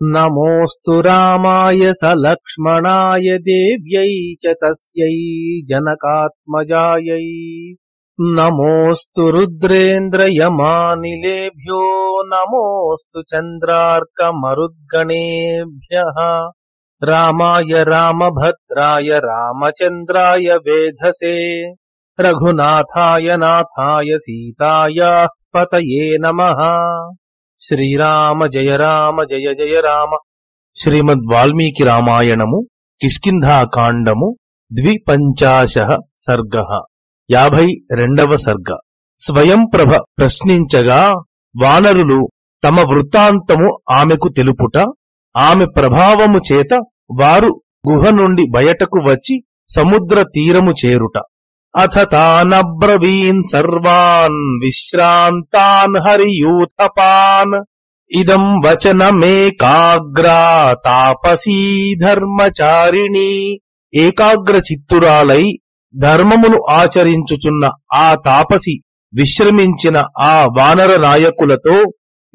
నమోస్తు రామాయ సలక్ష్మణాయ దేవ్యై చ తస్యై జనకాత్మజాయై. నమోస్తు రుద్రేంద్రయమానిలేభ్యో నమోస్తు చంద్రార్కమరుద్గణేభ్యః. రామాయ రామభద్రాయ రామచంద్రాయ వేధసే రఘునాథాయ నాథాయ సీతాయాః పతయే నమః. శ్రీరామ జయ రామ జయ జయ రామ. శ్రీమద్ వాల్మీకి రామాయణము కిష్కింధాకాండము 52 సర్గః. 52వ సర్గ. స్వయంప్రభ ప్రశ్నించగా వానరులు తమ వృత్తాంతము ఆమెకు తెలుపుట, ఆమె ప్రభావము చేత వారు గుహ నుండి బయటకు వచ్చి సముద్ర తీరము చేరుట. అథ తానబ్రవీన్ సర్వాన్ విశ్రాంతాన్ హరియూథపాన్. ఇదం వచనమేకాగ్రా తాపసీ ధర్మచారిణి. ఏకాగ్ర చిత్తురాలై ధర్మమును ఆచరించుచున్న ఆ తాపసి విశ్రమించిన ఆ వానర నాయకులతో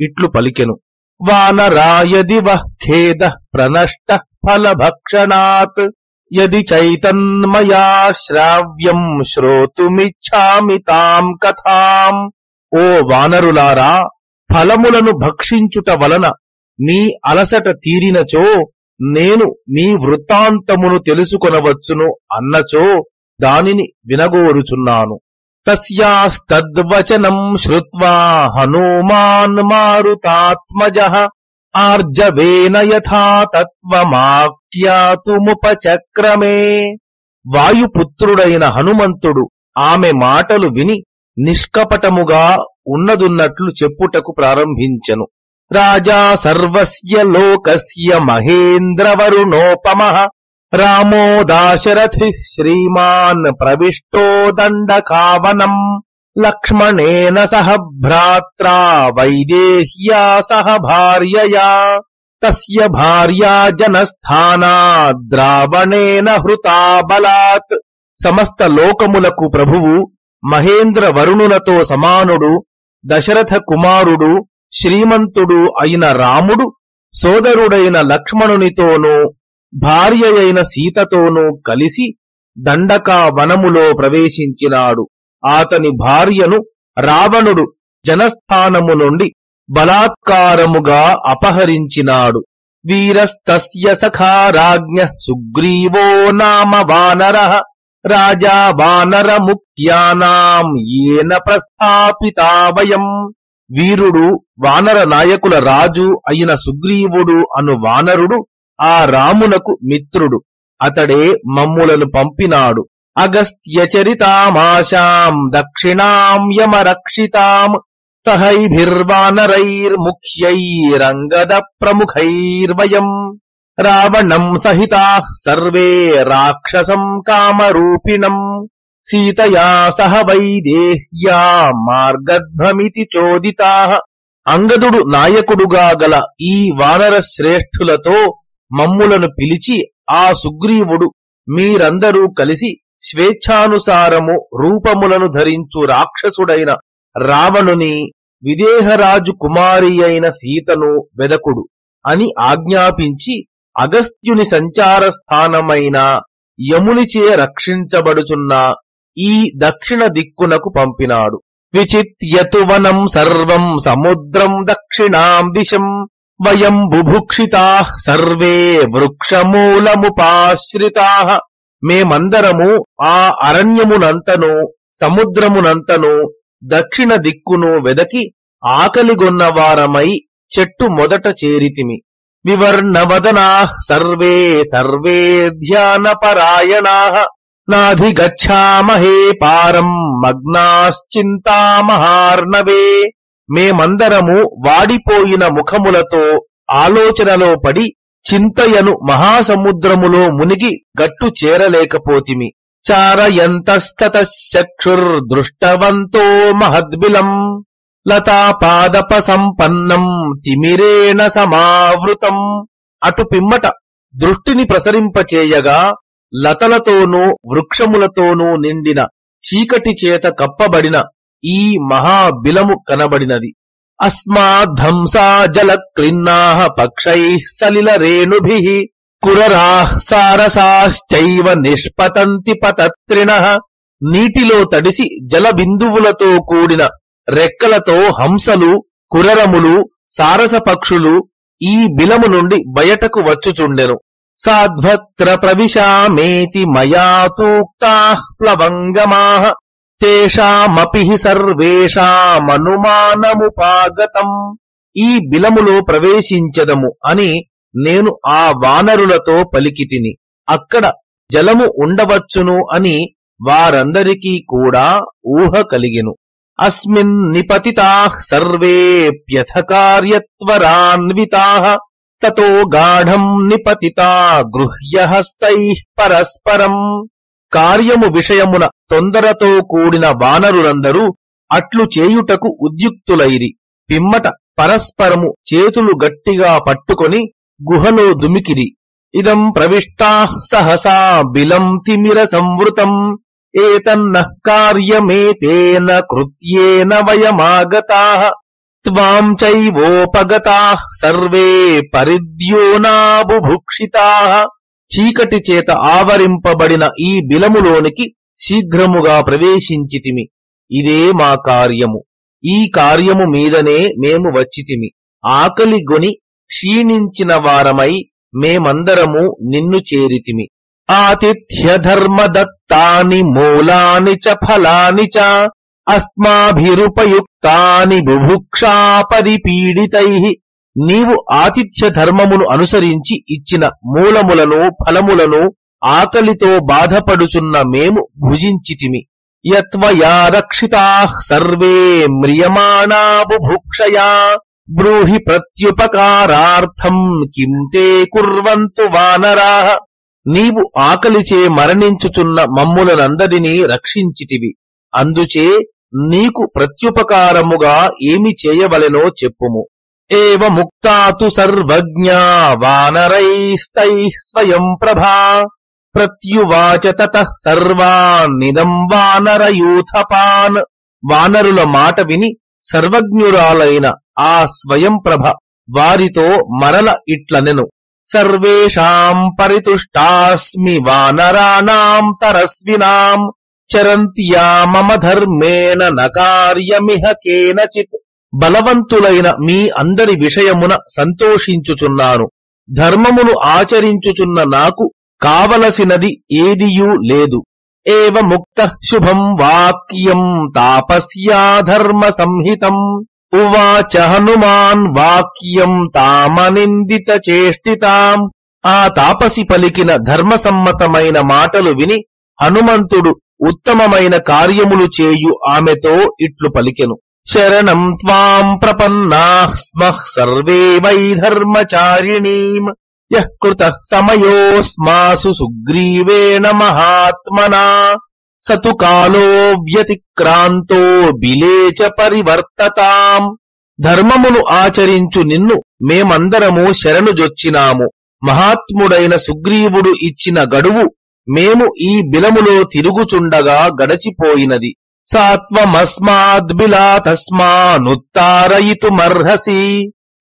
ఇట్లు పలికెను. వానరాయది వః ఖేదః ప్రనష్టః ఫలభక్షణాత్ యది చైతన్మయా శ్రావ్యం శ్రోతుమిచ్ఛామి తాం కథాం. ఓ వానరులారా, ఫలములను భక్షించుట వలన మీ అలసట తీరినచో నేను మీ వృత్తాంతమును తెలుసుకొనవచ్చును అన్నచో దానిని వినగోరుచున్నాను. తస్యాస్తద్వచనం శ్రుత్వా హనుమాన్ మారుతాత్మజః ఆర్జవేన యథా తత్వమాఖ్యాతుముపచక్రమే. వాయుపుత్రుడైన హనుమంతుడు ఆమె మాటలు విని నిష్కపటముగా ఉన్నదున్నట్లు చెప్పుటకు ప్రారంభించెను. రాజా సర్వస్య లోకస్య మహేంద్రవరుణోపమః రామో దాశరథిః శ్రీమాన్ ప్రవిష్టో దండకావనం లక్ష్మణేన సహ భ్రాత్రా వైదేహ్యా సహ భార్యయా. తస్య భార్యా జనస్థానాద్ ద్రావణేన హృతా బలాత్. సమస్త లోకములకు ప్రభువు మహేంద్ర వరుణులతో సమానుడు దశరథ కుమారుడు శ్రీమంతుడు అయిన రాముడు సోదరుడైన లక్ష్మణునితోనూ భార్యయైన సీతతోనూ కలిసి దండకా వనములో ప్రవేశించినాడు. అతని భార్యను రావణుడు జనస్థానము నుండి బలాత్కారముగా అపహరించినాడు. వీరస్తస్య సఖా రాజ్ఞః సుగ్రీవో నామ వానరః రాజా వానర ముఖ్యానాం ఏన ప్రస్థాపితా వయం. వీరుడు వానర నాయకుల రాజు అయిన సుగ్రీవుడు అను వానరుడు ఆ రామునకు మిత్రుడు. అతడే మమ్ములను పంపినాడు. అగస్త్యచరితామాశాం దక్షిణాం యమరక్షితాం సహైభిర్వానరైర్ముఖ్యైరంగద ప్రముఖైర్వయం. రావణం సహితాః సర్వే రాక్షసం కామరూపిణం సీతయా సహ వైదేహ్యా మార్గధ్వమితి చోదితాః. అంగదుడు నాయకుడుగా గల ఈ వానర శ్రేష్ఠులతో మమ్ములను పిలిచి ఆ సుగ్రీవుడు మీరందరూ కలిసి స్వేచ్ఛానుసారము రూపములను ధరించు రాక్షసుడైన రావణుని విదేహరాజు కుమారి అయిన సీతను వెదకుడు అని ఆజ్ఞాపించి అగస్త్యుని సంచార స్థానమైన యమునిచే రక్షించబడుచున్న ఈ దక్షిణ దిక్కునకు పంపినాడు. విచిత్యతు వనం సర్వం సముద్రం దక్షిణాం దిశం వయం బుభుక్షితాః సర్వే వృక్షమూలముపాశ్రితాః. మేమందరము ఆ అరణ్యమునంతను సముద్రమునంతను దక్షిణ దిక్కును వెదకి ఆకలిగొన్నవారమై చెట్టు మొదట చేరితిమి. వివర్ణవదనాః సర్వే సర్వే ధ్యానపరాయణాః నాధిగచ్ఛామహే పారం మగ్నాశ్చింతామహార్ణవే. మేమందరము వాడిపోయిన ముఖములతో ఆలోచనలో పడి చింతయను మహాసముద్రములో మునిగి గట్టు చేరలేకపోతిమి. చారయంతస్తతశ్చక్షుర్దృష్టవంతో మహద్బిలం లతాపాదప సంపన్నం తిమిరేణ సమావృతం. అటు పిమ్మట దృష్టిని ప్రసరింపచేయగా లతలతోనూ వృక్షములతోనూ నిండిన చీకటి చేత కప్పబడిన ఈ మహాబిలము కనబడినది. అస్మాద్ధంసా జలక్లిన్నాః పక్షైః సలిలరేణుభిః కురరాః సారసాశ్చైవ నిష్పతంతి పతత్రిణః. నీటిలో తడిసి జల బిందువులతో కూడిన రెక్కలతో హంసలు, కురరములు, సారస పక్షులు ఈ బిలము నుండి బయటకు వచ్చుచుండెను. సాధ్వత్ర ప్రవిశామేతి మయా తూక్తాః ప్లవంగమాః తేషామపి సర్వేషామనుమానముపాగతం. ఈ బిలములో ప్రవేశించెదము అని నేను ఆ వానరులతో పలికితిని. అక్కడ జలము ఉండవచ్చును అని వారందరికీ కూడా ఊహ కలిగెను. అస్మిన్ నిపతితాః సర్వేప్యథ కార్యత్వరాన్వితాః తతో గాఢం నిపతితా గృహ్యహస్తైః పరస్పరం. కార్యము విషయమున తొందరతో కూడిన వానరులందరూ అట్లు చేయుటకు ఉద్యుక్తులైరి. పిమ్మట పరస్పరము చేతులు గట్టిగా పట్టుకొని గుహలో దుమికిరి. ఇదం ప్రవిష్టాః సహసా బిలం తిమిర సంవృతం ఏతన్నః కార్యమేతేన కృత్యేన వయమాగతాః త్వాం చైవోపగతాః సర్వే పరిద్యోనా బుభుక్షితాః. చీకటి చేత ఆవరింపబడిన ఈ బిలములోనికి శీఘ్రముగా ప్రవేశించితిమి. ఇదే మా కార్యము. ఈ కార్యము మీదనే మేము వచ్చితిమి. ఆకలిగొని క్షీణించిన వారమై మేమందరము నిన్ను చేరితిమి. ఆతిథ్య ధర్మదత్తాని మూలాని చ ఫలాని చ అస్మాభిరుపయుక్తాని బుభుక్షా పరిపీడితైః. నీవు ఆతిథ్య ధర్మమును అనుసరించి ఇచ్చిన మూలములను ఫలములను ఆకలితో బాధపడుచున్న మేము భుజించితిమి. యత్వయా రక్షితాః సర్వే మ్రియమాణా బుభుక్షయా బ్రూహి ప్రత్యుపకారార్థం కిం తే కుర్వంతు వానరాః. నీవు ఆకలిచే మరణించుచున్న మమ్ములనందరినీ రక్షించితివి. అందుచే నీకు ప్రత్యుపకారముగా ఏమి చేయవలెనో చెప్పుము. ఏవ ముక్తాతు సర్వజ్ఞా వానరైస్తైః స్వయం ప్రభా ప్రత్యువాచ తతః సర్వాన్నిదం వానరయూథపాన్. వానరుల మాట విని సర్వజ్ఞురాలైన ఆ స్వయం ప్రభ వారితో మరల ఇట్లనెను. సర్వేషాం పరితుష్టాస్మి వానరాణాం తరస్వినాం చరంత్యా మమ ధర్మేణ న కార్యమిహ కేనచిత్. బలవంతులైన మీ అందరి విషయమున సంతోషించుచున్నాను. ధర్మమును ఆచరించుచున్న నాకు కావలసినది ఏదియూ లేదు. ఏవ ముక్త శుభం వాక్యం తాపస్యా ధర్మ సంహితం ఉవాచ హనుమాన్ వాక్యం తామనిందిత చేష్టితాం. ఆ తాపసి పలికిన ధర్మసమ్మతమైన మాటలు విని హనుమంతుడు ఉత్తమమైన కార్యములు చేయు ఆమెతో ఇట్లు పలికెను. శరణం త్వాం ప్రపన్నాః స్మః సర్వే వై ధర్మచారిణీం యః కృతః సమయోస్మాసు సుగ్రీవేణ మహాత్మనా సతు కాలో వ్యతిక్రాంతో బిలే చ పరివర్తతాం. ధర్మమును ఆచరించు నిన్ను మేమందరము శరణుజొచ్చినాము. మహాత్ముడైన సుగ్రీవుడు ఇచ్చిన గడువు మేము ఈ బిలములో తిరుగుచుండగా గడచిపోయినది. సాత్వమస్మాద్బిలా తస్మానుత్తారయితుమర్హసి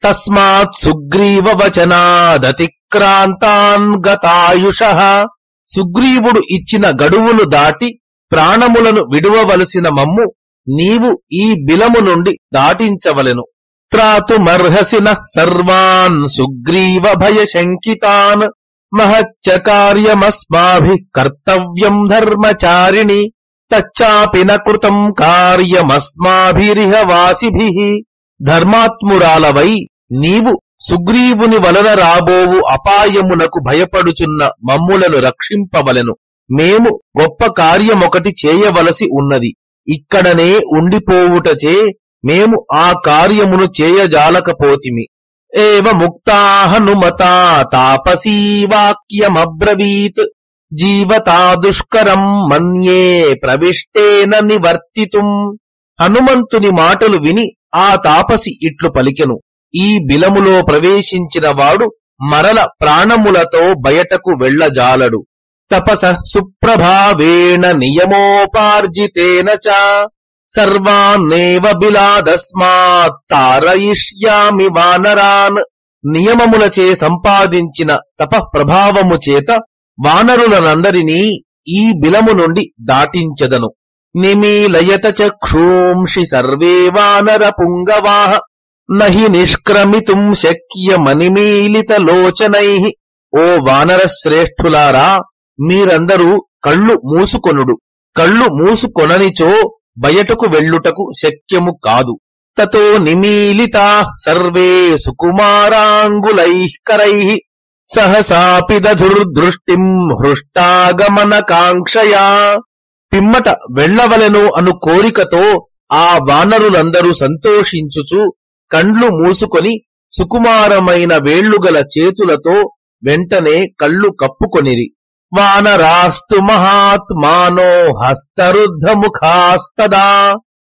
తస్మాత్ సుగ్రీవ వచనాదతిక్రాంతాన్ గతాయుషః. సుగ్రీవుడు ఇచ్చిన గడువును దాటి ప్రాణములను విడువవలసిన మమ్ము నీవు ఈ బిలము నుండి దాటించవలెను. త్రాతుమర్హసి నః సర్వాన్ సుగ్రీవ భయశంకితాన్ మహచ్చ కార్యమస్మాభిః కర్తవ్యం ధర్మచారిణి తచ్చాపి న కృతం కార్యమస్మాభిరిహ వాసిభిః. ధర్మాత్మురాలవై నీవు సుగ్రీవుని వలన రాబోవు అపాయమునకు భయపడుచున్న మమ్ములను రక్షింపవలెను. మేము గొప్ప కార్యమొకటి చేయవలసి ఉన్నది. ఇక్కడనే ఉండిపోవుటచే మేము ఆ కార్యమును చేయజాలకపోతిమి. ఏవ ముక్తా హనుమతా తాపసీ వాక్యమబ్రవీత్ జీవతా దుష్కరం మన్యే ప్రవిష్టేన నివర్తితుం. హనుమంతుని మాటలు విని ఆ తాపసి ఇట్లు పలికెను. ఈ బిలములో ప్రవేశించిన వాడు మరల ప్రాణములతో బయటకు వెళ్ళజాలడు. తపస సుప్రభావేణ నియమోపార్జితేన చ సర్వాన్నేవ బిలాదస్మాత్ తారయిష్యామి వానరాన్. నియమములచే సంపాదించిన తపఃప్రభావము చేత వానరులనందరినీ ఈ బిలము నుండి దాటించెదను. నిమీలయత చక్షూంషి సర్వే వానర పుంగవాః నహి నిష్క్రమితుం శక్యమనిమీలిత లోచనైః. ఓ వానర శ్రేష్ఠులారా, మీరందరూ కళ్ళు మూసుకొనుడు. కళ్ళు మూసుకొననిచో బయటకు వెళ్ళుటకు శక్యము కాదు. తతో నిమీలితాః సర్వే సుకుమారాంగులైః కరైః సహసాపి దధుర్దృష్టిం హృష్టాగమన కాంక్షయా. పిమ్మట వెళ్ళవలెను అను కోరికతో ఆ వానరులందరూ సంతోషించుచు కండ్లు మూసుకొని సుకుమారమైన వేళ్లుగల చేతులతో వెంటనే కళ్ళు కప్పుకొనిరి. వానరాస్తు మహాత్మానో హస్తరుద్ధముఖాస్తదా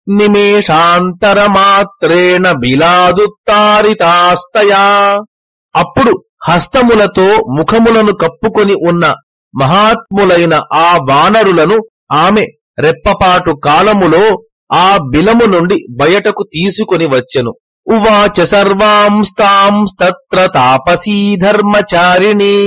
నిమేషాంతరమాత్రేణ బిలాదుత్తారితాస్తయా. అప్పుడు హస్తములతో ముఖములను కప్పుకొని ఉన్న మహాత్ములైన ఆ వానరులను ఆమె రెప్పపాటు కాలములో ఆ బిలము నుండి బయటకు తీసుకొని వచ్చెను. ఉవాచ సర్వాంస్తాంస్తత్ర తాపసీ ధర్మచారిణీ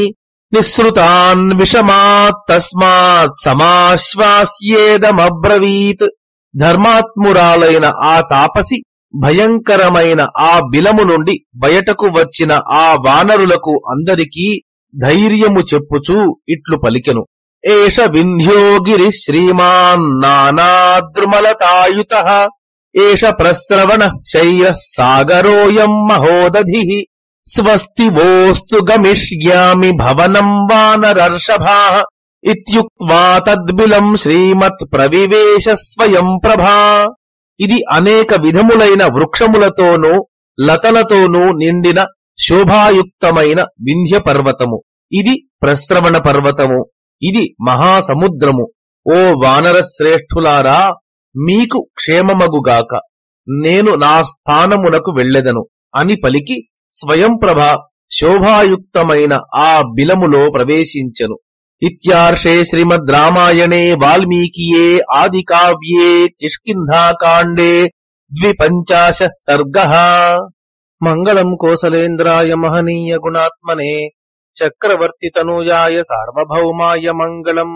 నిస్సృతాన్ విషమాత్ తస్మాత్ సమాశ్వాస్యేదమబ్రవీత్. ధర్మాత్మురాలైన ఆ తాపసి భయంకరమైన ఆ బిలము నుండి బయటకు వచ్చిన ఆ వానరులకు అందరికీ ధైర్యము చెప్పుచూ ఇట్లు పలికెను. ఏష వింధ్యోగిరి శ్రీమాన్ నానాద్రుమలతాయుతః ఏష ప్రస్రవణ శైల సాగరోయం మహోదధిః స్వస్తి వోస్తు గమిష్యామి భవనం వానరర్షభాః ఇత్యుక్త్వా తద్బిలం శ్రీమత్ ప్రవివేశ స్వయం ప్రభా. ఇది అనేక విధములైన వృక్షములతోనూ లతలతోనూ నిండిన శోభాయుక్తమైన వింధ్య పర్వతము. ఇది ప్రస్రవణ పర్వతము. ఇది మహాసముద్రము. ఓ వానర శ్రేష్ఠులారా, మీకు క్షేమమగుగాక. నేను నా స్థానమునకు వెళ్ళెదను అని పలికి స్వయంప్రభ శోభాయుక్తమైన ఆ బిలములో ప్రవేశించెను. ఇత్యార్షే శ్రీమద్ రామాయణే వాల్మీకియే ఆది కావ్యే కిష్కింధాకాండే 52 సర్గః. మంగళం కోసలేంద్రాయ మహనీయ గుణాత్మనే చక్రవర్తి తనూజాయ సార్వభౌమాయ మంగళం.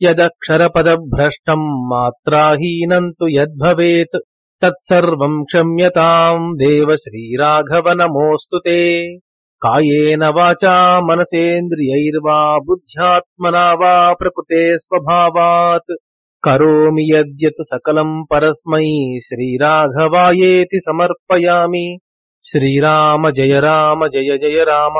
యదక్షరపదభ్రష్టం మాత్రాహీనం తు యద్భవేత్ తత్సర్వం క్షమ్యతాం దేవ శ్రీరాఘవ నమోస్తుతే. కాయేన వాచా మనసేంద్రియైర్వా బుద్ధ్యాత్మనా వా ప్రకృతే స్వభావాత్ కరోమి యద్యత్ సకలం పరస్మై శ్రీరాఘవాయేతి సమర్పయామి. శ్రీరామ జయ రామ జయ జయ రామ